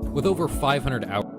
With over 500 hours.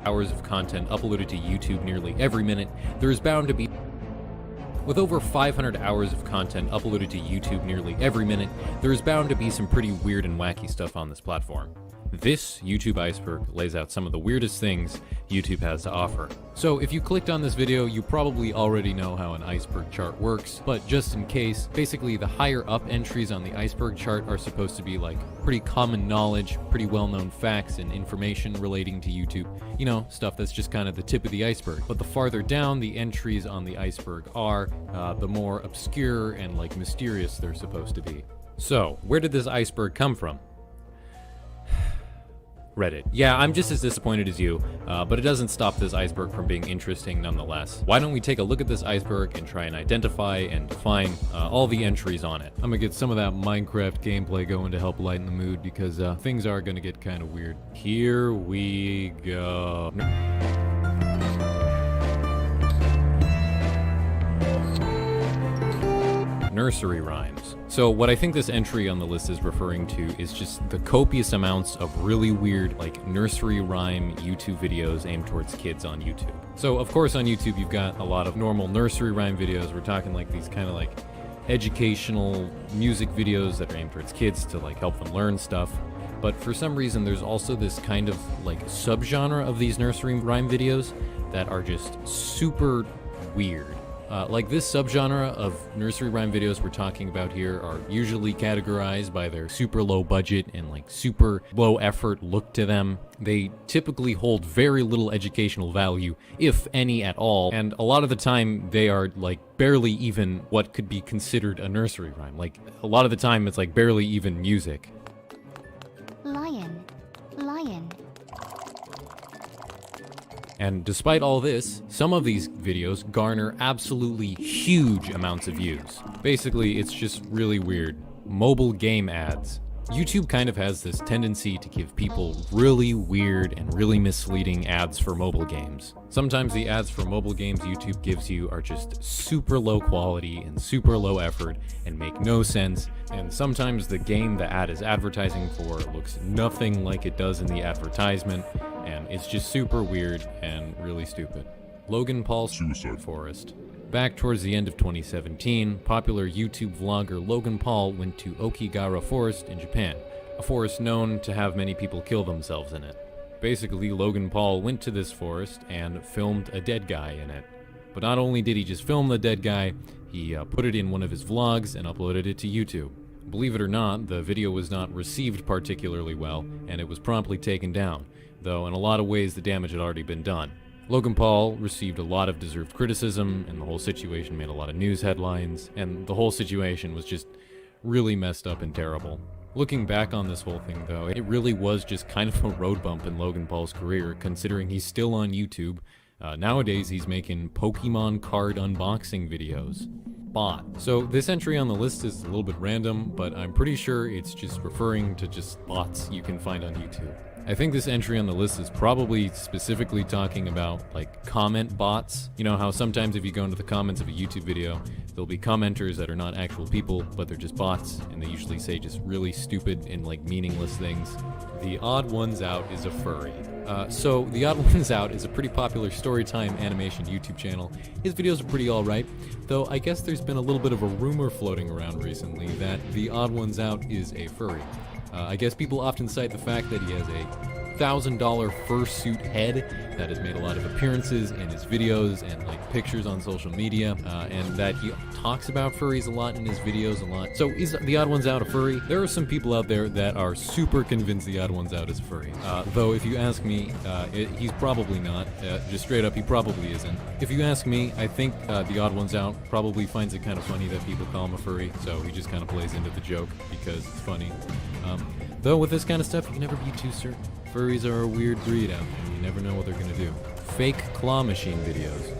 hours of content uploaded to YouTube nearly every minute, there is bound to be With over 500 hours of content uploaded to YouTube nearly every minute, there is bound to be some pretty weird and wacky stuff on this platform. This YouTube Iceberg lays out some of the weirdest things YouTube has to offer. So if you clicked on this video, you probably already know how an iceberg chart works, but just in case, basically the higher up entries on the iceberg chart are supposed to be like pretty common knowledge, pretty well-known facts and information relating to YouTube. You know, stuff that's just kind of the tip of the iceberg. But the farther down the entries on the iceberg are, the more obscure and like mysterious they're supposed to be. So, where did this iceberg come from? Reddit. Yeah, I'm just as disappointed as you, but it doesn't stop this iceberg from being interesting nonetheless. Why don't we take a look at this iceberg and try and identify and define all the entries on it. I'm gonna get some of that Minecraft gameplay going to help lighten the mood because things are gonna get kind of weird. Here we go. Nursery rhymes. So what I think this entry on the list is referring to is just the copious amounts of really weird, like, nursery rhyme YouTube videos aimed towards kids on YouTube. So of course on YouTube you've got a lot of normal nursery rhyme videos. We're talking like these kind of like educational music videos that are aimed towards kids to like help them learn stuff. But for some reason there's also this kind of like subgenre of these nursery rhyme videos that are just super weird. Like this subgenre of nursery rhyme videos we're talking about here are usually categorized by their super low budget and like super low effort look to them. They typically hold very little educational value, if any at all, and a lot of the time they are like barely even what could be considered a nursery rhyme. Like a lot of the time it's like barely even music. Lion, lion. And despite all this, some of these videos garner absolutely huge amounts of views. Basically, it's just really weird. Mobile game ads. YouTube kind of has this tendency to give people really weird and really misleading ads for mobile games. Sometimes the ads for mobile games YouTube gives you are just super low quality and super low effort and make no sense, and sometimes the game the ad is advertising for looks nothing like it does in the advertisement, and it's just super weird and really stupid. Logan Paul's Suicide Forest. Back towards the end of 2017, popular YouTube vlogger Logan Paul went to Okigara Forest in Japan, a forest known to have many people kill themselves in it. Basically, Logan Paul went to this forest and filmed a dead guy in it. But not only did he just film the dead guy, he put it in one of his vlogs and uploaded it to YouTube. Believe it or not, the video was not received particularly well, and it was promptly taken down, though in a lot of ways the damage had already been done. Logan Paul received a lot of deserved criticism, and the whole situation made a lot of news headlines, and the whole situation was just really messed up and terrible. Looking back on this whole thing, though, it really was just kind of a road bump in Logan Paul's career, considering he's still on YouTube. Nowadays, he's making Pokemon card unboxing videos. Bot. So this entry on the list is a little bit random, but I'm pretty sure it's just referring to just bots you can find on YouTube. I think this entry on the list is probably specifically talking about like comment bots. You know how sometimes if you go into the comments of a YouTube video, there'll be commenters that are not actual people, but they're just bots, and they usually say just really stupid and like meaningless things. The Odd Ones Out is a furry. So The Odd Ones Out is a pretty popular storytime animation YouTube channel. His videos are pretty alright, though I guess there's been a little bit of a rumor floating around recently that The Odd Ones Out is a furry. I guess people often cite the fact that he has a $1,000 fursuit head that has made a lot of appearances in his videos and like pictures on social media, and that he talks about furries a lot in his videos a lot. So is The Odd Ones Out a furry? There are some people out there that are super convinced The Odd Ones Out is a furry. Though if you ask me, he's probably not. Just straight up, he probably isn't. If you ask me, I think The Odd Ones Out probably finds it kind of funny that people call him a furry, so he just kind of plays into the joke because it's funny. Though with this kind of stuff, you can never be too certain. Furries are a weird breed out there. You never know what they're gonna do. Fake claw machine videos.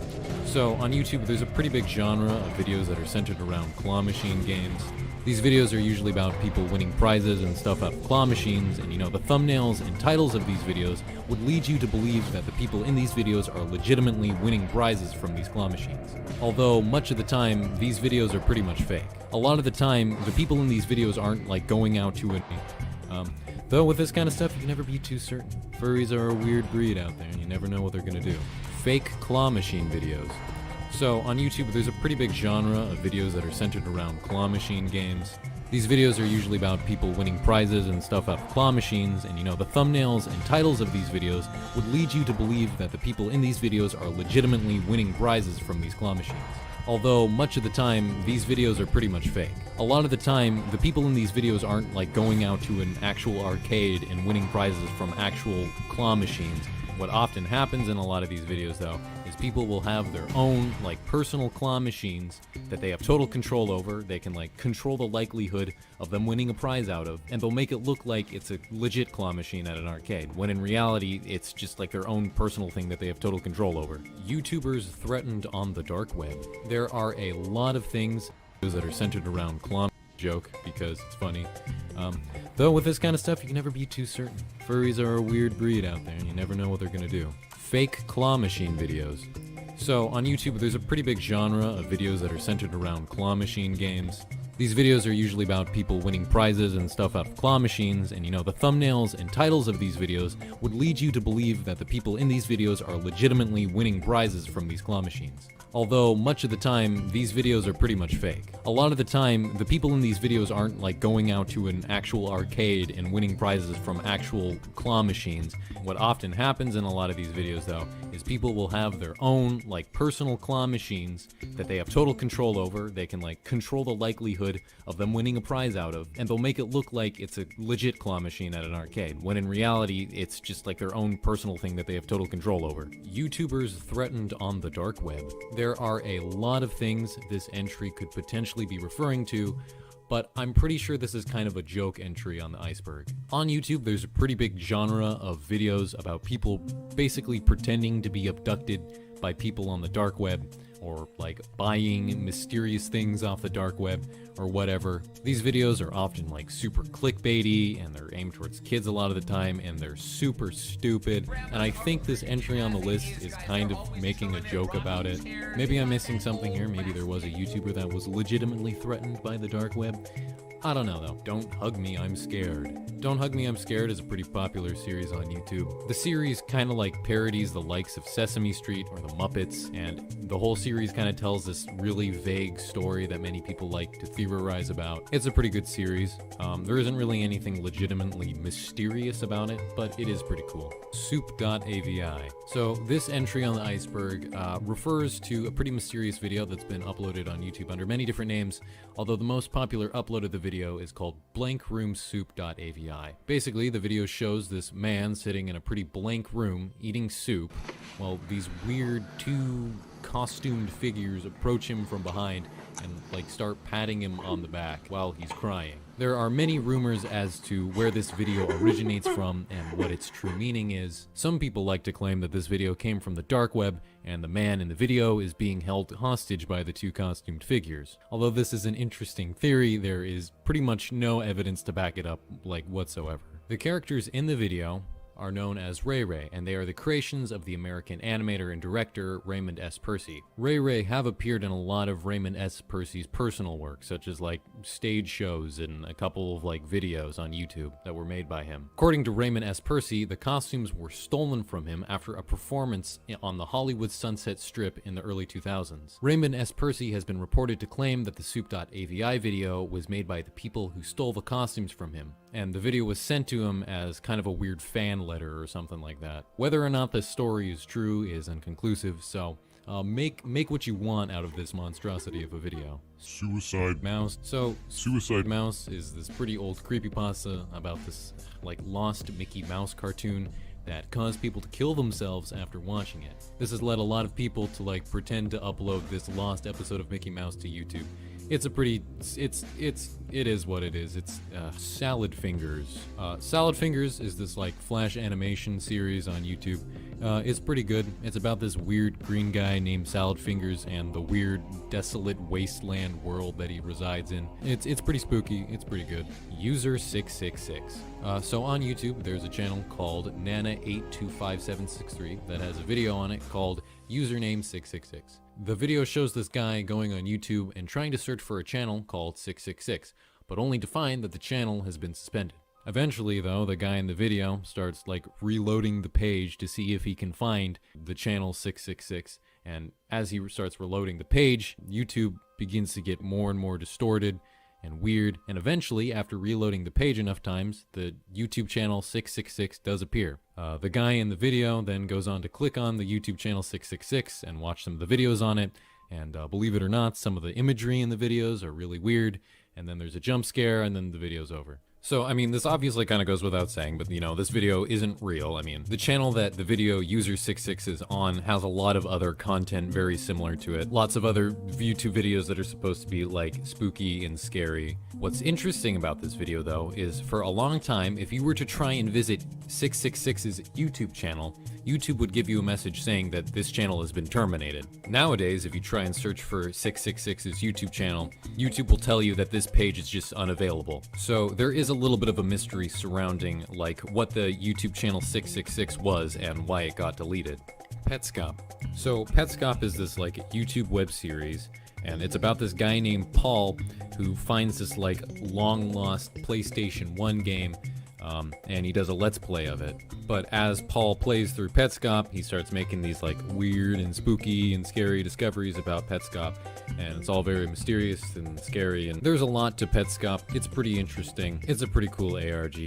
So on YouTube, there's a pretty big genre of videos that are centered around claw machine games. These videos are usually about people winning prizes and stuff out of claw machines, and you know, the thumbnails and titles of these videos would lead you to believe that the people in these videos are legitimately winning prizes from these claw machines. Although much of the time, these videos are pretty much fake. A lot of the time, the people in these videos aren't like going out to win. Though with this kind of stuff, you can never be too certain. Furries are a weird breed out there, and you never know what they're gonna do. Fake claw machine videos. So on YouTube, there's a pretty big genre of videos that are centered around claw machine games. These videos are usually about people winning prizes and stuff out of claw machines, and the thumbnails and titles of these videos would lead you to believe that the people in these videos are legitimately winning prizes from these claw machines. Although much of the time, these videos are pretty much fake. A lot of the time, the people in these videos aren't like going out to an actual arcade and winning prizes from actual claw machines. What often happens in a lot of these videos, though, is people will have their own, personal claw machines that they have total control over. They can, control the likelihood of them winning a prize out of, and they'll make it look like it's a legit claw machine at an arcade, when in reality, it's just, their own personal thing that they have total control over. YouTubers threatened on the dark web. There are a lot of things that are centered around claw joke, because it's funny. Though with this kind of stuff, you can never be too certain. Furries are a weird breed out there, and you never know what they're gonna do. Fake claw machine videos. So on YouTube, there's a pretty big genre of videos that are centered around claw machine games. These videos are usually about people winning prizes and stuff out of claw machines, and the thumbnails and titles of these videos would lead you to believe that the people in these videos are legitimately winning prizes from these claw machines. Although much of the time, these videos are pretty much fake. A lot of the time, the people in these videos aren't going out to an actual arcade and winning prizes from actual claw machines. What often happens in a lot of these videos, though, is people will have their own, personal claw machines that they have total control over. They can, control the likelihood of them winning a prize out of, and they'll make it look like it's a legit claw machine at an arcade, when in reality, it's just, their own personal thing that they have total control over. YouTubers threatened on the dark web. There are a lot of things this entry could potentially be referring to, but I'm pretty sure this is kind of a joke entry on the Iceberg. On YouTube, there's a pretty big genre of videos about people basically pretending to be abducted by people on the dark web, or buying mysterious things off the dark web, or whatever. These videos are often super clickbaity, and they're aimed towards kids a lot of the time, and they're super stupid. And I think this entry on the list is kind of making a joke about it. Maybe I'm missing something here. Maybe there was a YouTuber that was legitimately threatened by the dark web. I don't know though. Don't Hug Me, I'm Scared. Don't Hug Me, I'm Scared is a pretty popular series on YouTube. The series kind of parodies the likes of Sesame Street or the Muppets, and the whole series kind of tells this really vague story that many people like to theorize about. It's a pretty good series. There isn't really anything legitimately mysterious about it, but it is pretty cool. Soup.avi. So this entry on the Iceberg refers to a pretty mysterious video that's been uploaded on YouTube under many different names, although the most popular upload of the video is called blankroomsoup.avi. Basically, the video shows this man sitting in a pretty blank room eating soup while these weird two costumed figures approach him from behind and start patting him on the back while he's crying. There are many rumors as to where this video originates from and what its true meaning is. Some people like to claim that this video came from the dark web and the man in the video is being held hostage by the two costumed figures. Although this is an interesting theory, there is pretty much no evidence to back it up whatsoever. The characters in the video are known as Ray Ray, and they are the creations of the American animator and director Raymond S. Percy. Ray Ray have appeared in a lot of Raymond S. Percy's personal work, such as stage shows and a couple of videos on YouTube that were made by him. According to Raymond S. Percy, the costumes were stolen from him after a performance on the Hollywood Sunset Strip in the early 2000s. Raymond S. Percy has been reported to claim that the Soup.avi video was made by the people who stole the costumes from him, and the video was sent to him as kind of a weird fan letter or something like that. Whether or not this story is true is inconclusive, so make what you want out of this monstrosity of a video. Suicide Mouse. So, Suicide Mouse is this pretty old creepypasta about this lost Mickey Mouse cartoon that caused people to kill themselves after watching it. This has led a lot of people to pretend to upload this lost episode of Mickey Mouse to YouTube. It's a pretty, it is what it is. It's Salad Fingers. Salad Fingers is this flash animation series on YouTube. It's pretty good. It's about this weird green guy named Salad Fingers and the weird desolate wasteland world that he resides in. It's pretty spooky. It's pretty good. User 666. So on YouTube, there's a channel called Nana825763 that has a video on it called Username 666. The video shows this guy going on YouTube and trying to search for a channel called 666, but only to find that the channel has been suspended. Eventually, though, the guy in the video starts like reloading the page to see if he can find the channel 666. And as he starts reloading the page, YouTube begins to get more and more distorted and weird. And eventually, after reloading the page enough times, the YouTube channel 666 does appear. The guy in the video then goes on to click on the YouTube channel 666 and watch some of the videos on it. And believe it or not, some of the imagery in the videos are really weird. And then there's a jump scare, and then the video's over. So, I mean, this obviously kind of goes without saying, but, you know, this video isn't real. I mean, the channel that the video user66 is on has a lot of other content very similar to it. Lots of other YouTube videos that are supposed to be, like, spooky and scary. What's interesting about this video, though, is for a long time, if you were to try and visit 666's YouTube channel, YouTube would give you a message saying that this channel has been terminated. Nowadays, if you try and search for 666's YouTube channel, YouTube will tell you that this page is just unavailable. So there is a little bit of a mystery surrounding like what the YouTube channel 666 was and why it got deleted. Petscop. So Petscop is this like YouTube web series, and it's about this guy named Paul who finds this like long lost PlayStation 1 game, and he does a let's play of it. But as Paul plays through Petscop, he starts making these like weird and spooky and scary discoveries about Petscop, and it's all very mysterious and scary, and there's a lot to Petscop. It's pretty interesting. It's a pretty cool ARG.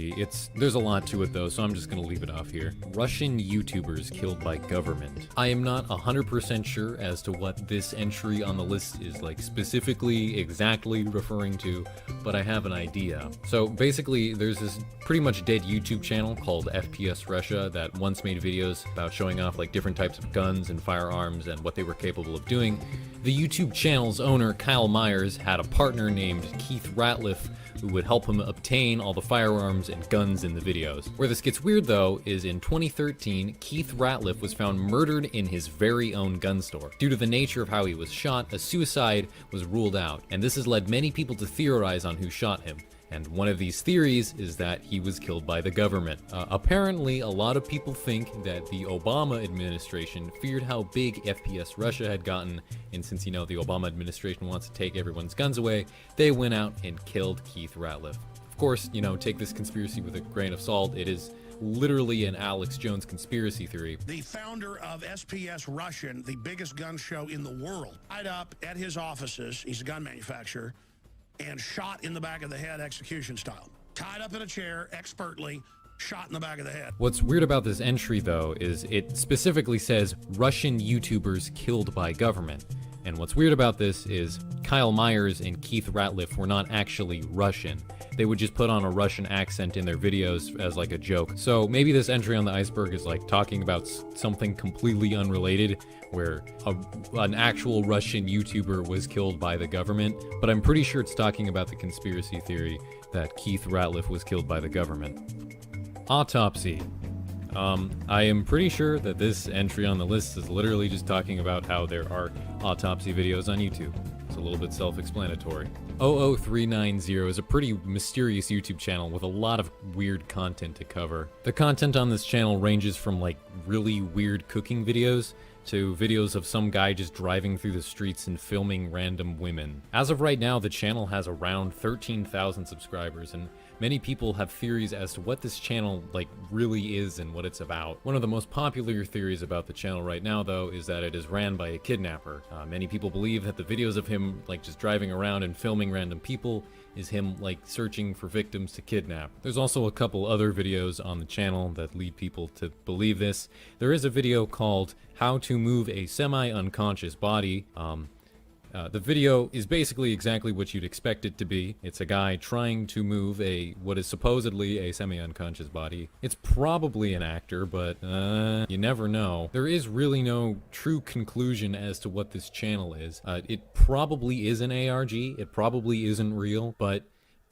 There's a lot to it though, so I'm just gonna leave it off here. Russian YouTubers killed by government. I am not 100% sure as to what this entry on the list is like specifically exactly referring to, but I have an idea. So basically there's this pretty much dead YouTube channel called FPS Russia that once made videos about showing off like different types of guns and firearms and what they were capable of doing. The YouTube channel's owner, Kyle Myers, had a partner named Keith Ratliff who would help him obtain all the firearms and guns in the videos. Where this gets weird though is in 2013, Keith Ratliff was found murdered in his very own gun store. Due to the nature of how he was shot, a suicide was ruled out, and this has led many people to theorize on who shot him. And one of these theories is that he was killed by the government. Apparently, a lot of people think that the Obama administration feared how big FPS Russia had gotten, and since, you know, the Obama administration wants to take everyone's guns away, they went out and killed Keith Ratliff. Of course, you know, take this conspiracy with a grain of salt. It is literally an Alex Jones conspiracy theory. The founder of SPS Russian, the biggest gun show in the world, tied up at his offices, he's a gun manufacturer, and shot in the back of the head execution style. Tied up in a chair, expertly, shot in the back of the head. What's weird about this entry, though, is it specifically says Russian YouTubers killed by government. And what's weird about this is Kyle Myers and Keith Ratliff were not actually Russian. They would just put on a Russian accent in their videos as like a joke. So maybe this entry on the Iceberg is like talking about something completely unrelated, where an actual Russian YouTuber was killed by the government, but I'm pretty sure it's talking about the conspiracy theory that Keith Ratliff was killed by the government. Autopsy. I am pretty sure that this entry on the list is literally just talking about how there are autopsy videos on YouTube. It's a little bit self-explanatory. 00390 is a pretty mysterious YouTube channel with a lot of weird content to cover. The content on this channel ranges from like really weird cooking videos to videos of some guy just driving through the streets and filming random women. As of right now, the channel has around 13,000 subscribers, and many people have theories as to what this channel like really is and what it's about. One of the most popular theories about the channel right now, though, is that it is ran by a kidnapper. Many people believe that the videos of him like just driving around and filming random people is him like searching for victims to kidnap. There's also a couple other videos on the channel that lead people to believe this. There is a video called How to Move a Semi-Unconscious Body. The video is basically exactly what you'd expect it to be. It's a guy trying to move what is supposedly a semi-unconscious body. It's probably an actor, but you never know. There is really no true conclusion as to what this channel is. It probably is an ARG. It probably isn't real, but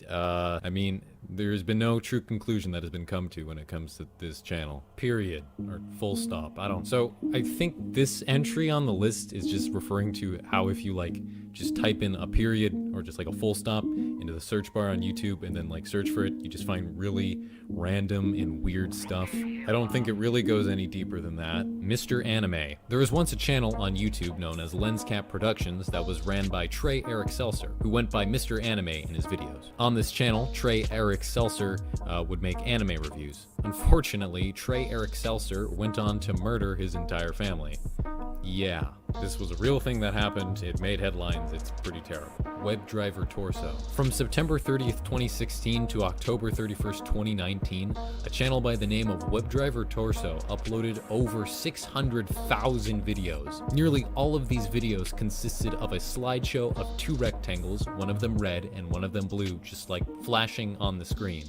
I mean, there's been no true conclusion that has been come to when it comes to this channel. Period. Or full stop. So I think this entry on the list is just referring to how if you like just type in a period or just like a full stop into the search bar on YouTube and then like search for it, you just find really random and weird stuff. I don't think it really goes any deeper than that. Mr. Anime. There was once a channel on YouTube known as Lenscap Productions that was ran by Trey Eric Seltzer, who went by Mr. Anime in his videos. On this channel, Trey Eric Seltzer would make anime reviews. Unfortunately, Trey Eric Seltzer went on to murder his entire family. Yeah, this was a real thing that happened. It made headlines. It's pretty terrible. WebDriver Torso. From September 30th, 2016 to October 31st, 2019, a channel by the name of WebDriver Torso uploaded over 600,000 videos. Nearly all of these videos consisted of a slideshow of two rectangles, one of them red and one of them blue, just like flashing on the screen.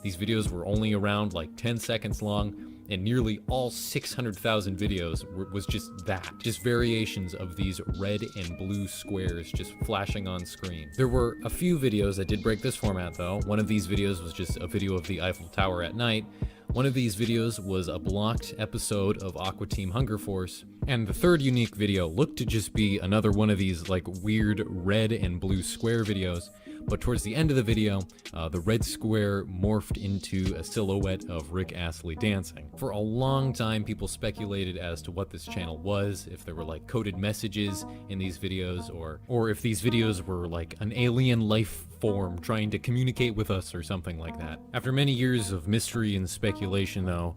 These videos were only around like 10 seconds long, and nearly all 600,000 videos was just that. Just variations of these red and blue squares just flashing on screen. There were a few videos that did break this format though. One of these videos was just a video of the Eiffel Tower at night. One of these videos was a blocked episode of Aqua Team Hunger Force. And the third unique video looked to just be another one of these like weird red and blue square videos. But towards the end of the video, the red square morphed into a silhouette of Rick Astley dancing. For a long time, people speculated as to what this channel was, if there were like coded messages in these videos, or if these videos were like an alien life form trying to communicate with us or something like that. After many years of mystery and speculation though,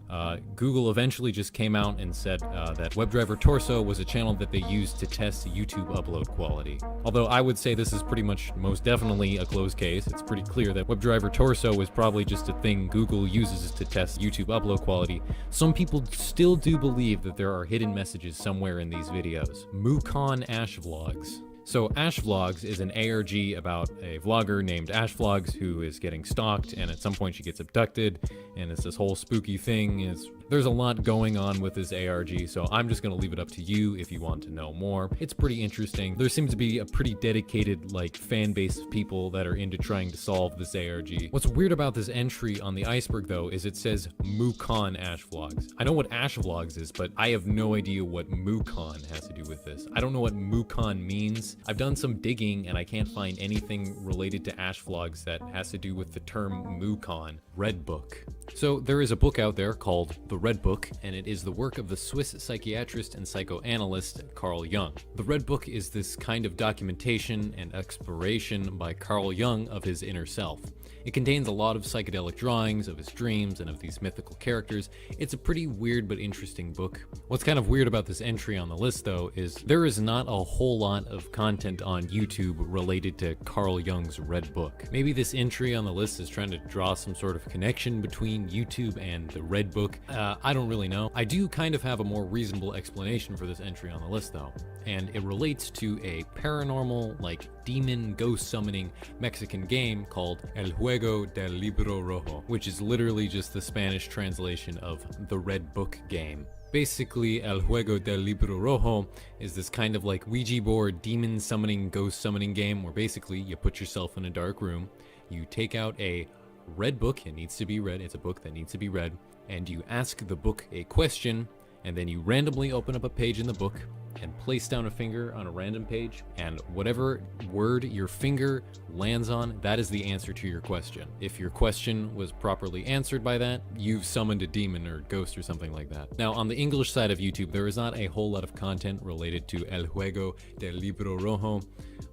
Google eventually just came out and said that WebDriver Torso was a channel that they used to test YouTube upload quality. Although I would say this is pretty much most definitely a closed case. It's pretty clear that WebDriver Torso is probably just a thing Google uses to test YouTube upload quality. Some people still do believe that there are hidden messages somewhere in these videos. Mukon Ash Vlogs. So Ash Vlogs is an ARG about a vlogger named Ash Vlogs who is getting stalked, and at some point she gets abducted, and it's this whole spooky thing. There's a lot going on with this ARG, so I'm just gonna leave it up to you if you want to know more. It's pretty interesting. There seems to be a pretty dedicated like fan base of people that are into trying to solve this ARG. What's weird about this entry on the Iceberg though is it says Mukon Ash Vlogs. I know what Ash Vlogs is, but I have no idea what Mukon has to do with this. I don't know what Mukon means. I've done some digging and I can't find anything related to Ash Vlogs that has to do with the term Mukon. Red Book. So there is a book out there called The Red Book, and it is the work of the Swiss psychiatrist and psychoanalyst Carl Jung. The Red Book is this kind of documentation and exploration by Carl Jung of his inner self. It contains a lot of psychedelic drawings of his dreams and of these mythical characters. It's a pretty weird but interesting book. What's kind of weird about this entry on the list though is there is not a whole lot of content on YouTube related to Carl Jung's Red Book. Maybe this entry on the list is trying to draw some sort of connection between YouTube and the Red Book. I don't really know. I do kind of have a more reasonable explanation for this entry on the list though, and it relates to a paranormal, like demon ghost summoning Mexican game called El Juego del Libro Rojo, which is literally just the Spanish translation of the Red Book game. Basically, El Juego del Libro Rojo is this kind of like Ouija board demon summoning, ghost summoning game where basically you put yourself in a dark room, you take out a red book, it needs to be read, it's a book that needs to be read, and you ask the book a question, and then you randomly open up a page in the book and place down a finger on a random page, and whatever word your finger lands on, that is the answer to your question. If your question was properly answered by that, you've summoned a demon or ghost or something like that. Now, on the English side of YouTube, there is not a whole lot of content related to El Juego del Libro Rojo,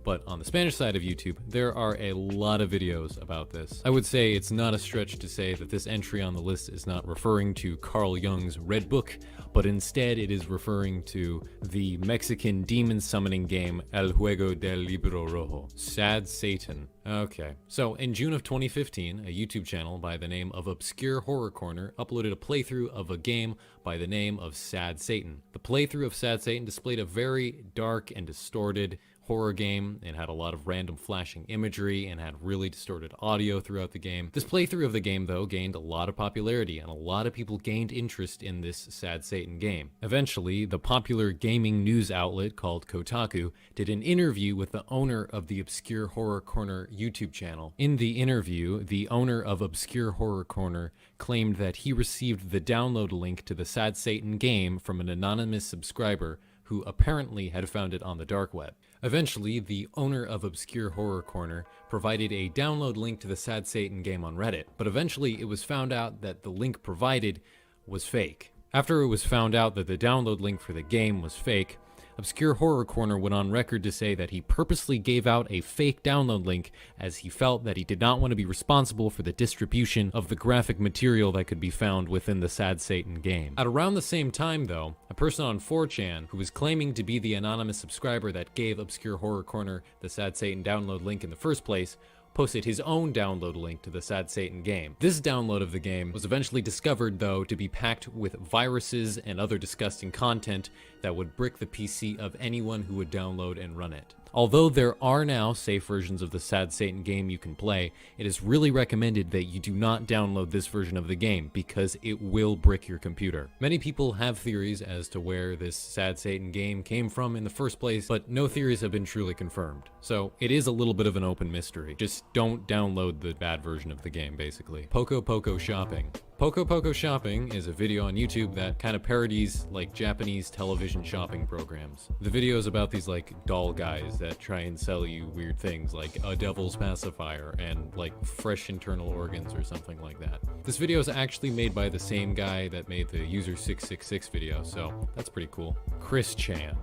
but on the Spanish side of YouTube, there are a lot of videos about this. I would say it's not a stretch to say that this entry on the list is not referring to Carl Jung's Red Book, but instead it is referring to the Mexican demon summoning game El Juego del Libro Rojo. Sad Satan. Okay, so in June of 2015, a YouTube channel by the name of Obscure Horror Corner uploaded a playthrough of a game by the name of Sad Satan. The playthrough of Sad Satan displayed a very dark and distorted horror game and had a lot of random flashing imagery and had really distorted audio throughout the game. This playthrough of the game though gained a lot of popularity and a lot of people gained interest in this Sad Satan game. Eventually, the popular gaming news outlet called Kotaku did an interview with the owner of the Obscure Horror Corner YouTube channel. In the interview, the owner of Obscure Horror Corner claimed that he received the download link to the Sad Satan game from an anonymous subscriber who apparently had found it on the dark web. Eventually, the owner of Obscure Horror Corner provided a download link to the Sad Satan game on Reddit, but eventually it was found out that the link provided was fake. After it was found out that the download link for the game was fake, Obscure Horror Corner went on record to say that he purposely gave out a fake download link as he felt that he did not want to be responsible for the distribution of the graphic material that could be found within the Sad Satan game. At around the same time though, a person on 4chan who was claiming to be the anonymous subscriber that gave Obscure Horror Corner the Sad Satan download link in the first place posted his own download link to the Sad Satan game. This download of the game was eventually discovered, though, to be packed with viruses and other disgusting content that would brick the PC of anyone who would download and run it. Although there are now safe versions of the Sad Satan game you can play, it is really recommended that you do not download this version of the game because it will brick your computer. Many people have theories as to where this Sad Satan game came from in the first place, but no theories have been truly confirmed. So it is a little bit of an open mystery. Just don't download the bad version of the game, basically. Poco Poco Shopping. Poco Poco Shopping is a video on YouTube that kind of parodies like Japanese television shopping programs. The video is about these like doll guys that try and sell you weird things like a devil's pacifier and like fresh internal organs or something like that. This video is actually made by the same guy that made the User 666 video, so that's pretty cool. Chris Chan.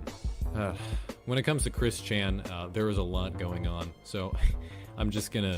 When it comes to Chris Chan, there is a lot going on, so I'm gonna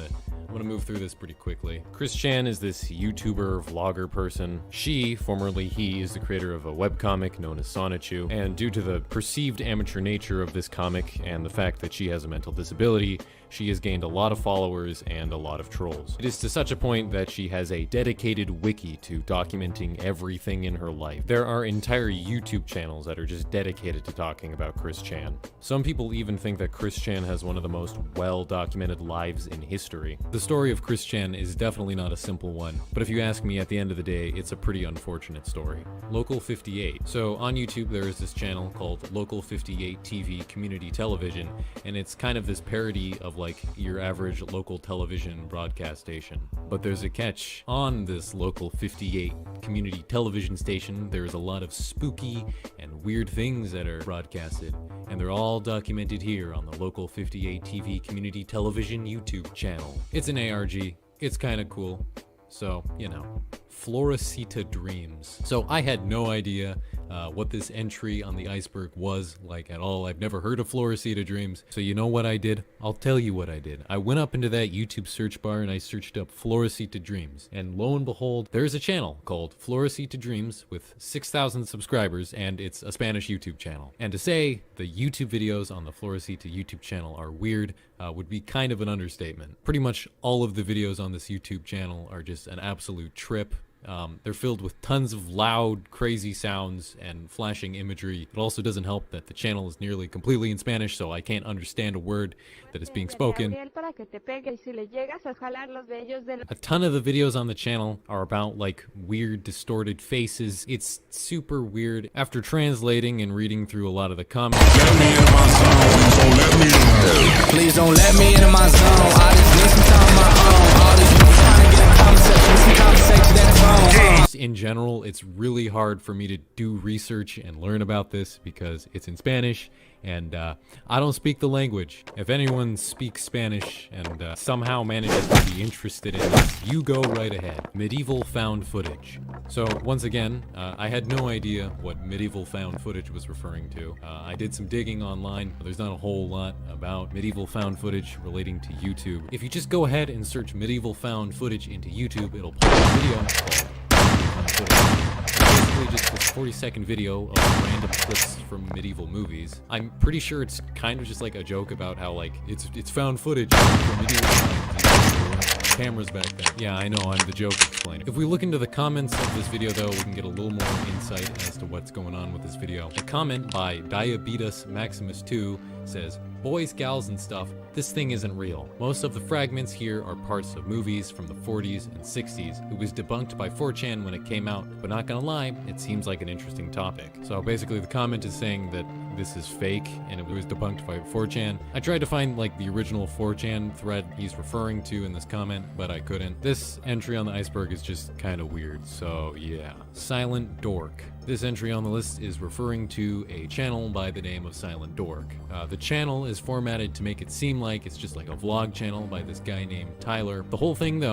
move through this pretty quickly. Chris Chan is this YouTuber, vlogger person. She, formerly he, is the creator of a webcomic known as Sonichu, and due to the perceived amateur nature of this comic and the fact that she has a mental disability, she has gained a lot of followers and a lot of trolls. It is to such a point that she has a dedicated wiki to documenting everything in her life. There are entire YouTube channels that are just dedicated to talking about Chris Chan. Some people even think that Chris Chan has one of the most well-documented lives in history. The story of Chris Chan is definitely not a simple one, but if you ask me, at the end of the day, it's a pretty unfortunate story. Local 58. So on YouTube, there is this channel called Local 58 TV Community Television, and it's kind of this parody of like your average local television broadcast station. But there's a catch. On this Local 58 community television station, there's a lot of spooky and weird things that are broadcasted, and they're all documented here on the Local 58 TV Community Television YouTube channel. It's an ARG. It's kind of cool. So, you know. Floresita Dreams. So I had no idea what this entry on the Iceberg was like at all. I've never heard of Floresita Dreams. So you know what I did? I'll tell you what I did. I went up into that YouTube search bar and I searched up Floresita Dreams. And lo and behold, there's a channel called Floresita Dreams with 6,000 subscribers, and it's a Spanish YouTube channel. And to say the YouTube videos on the Floresita YouTube channel are weird would be kind of an understatement. Pretty much all of the videos on this YouTube channel are just an absolute trip. They're filled with tons of loud, crazy sounds and flashing imagery. It also doesn't help that the channel is nearly completely in Spanish, so I can't understand a word that is being spoken. A ton of the videos on the channel are about like weird, distorted faces. It's super weird. After translating and reading through a lot of the comments, please don't let me into my zone. I just need some time on my own. All these people trying to get a conversation. Some conversation at home. in general, it's really hard for me to do research and learn about this because it's in Spanish, and I don't speak the language. If anyone speaks Spanish and somehow manages to be interested in this, you go right ahead. Medieval found footage. So once again, I had no idea what medieval found footage was referring to. I did some digging online. There's not a whole lot about medieval found footage relating to YouTube. If you just go ahead and search medieval found footage into YouTube, it'll pull up a video called Medieval Found Footage. It's basically just this 40-second video of random clips from medieval movies. I'm pretty sure it's kind of just like a joke about how like it's found footage from medieval times. Cameras back then. Yeah, I know, I'm the joke explainer. If we look into the comments of this video though, we can get a little more insight as to what's going on with this video. A comment by Diabetes Maximus 2 says, "Boys, gals, and stuff, this thing isn't real. Most of the fragments here are parts of movies from the 40s and 60s. It was debunked by 4chan when it came out, but not gonna lie, it seems like an interesting topic." So basically the comment is saying that this is fake and it was debunked by 4chan. I tried to find like the original 4chan thread he's referring to in this comment, but I couldn't. This entry on the Iceberg is just kind of weird, so yeah. Silent Dork. This entry on the list is referring to a channel by the name of Silent Dork. The channel is formatted to make it seem like it's just like a vlog channel by this guy named Tyler. The whole thing though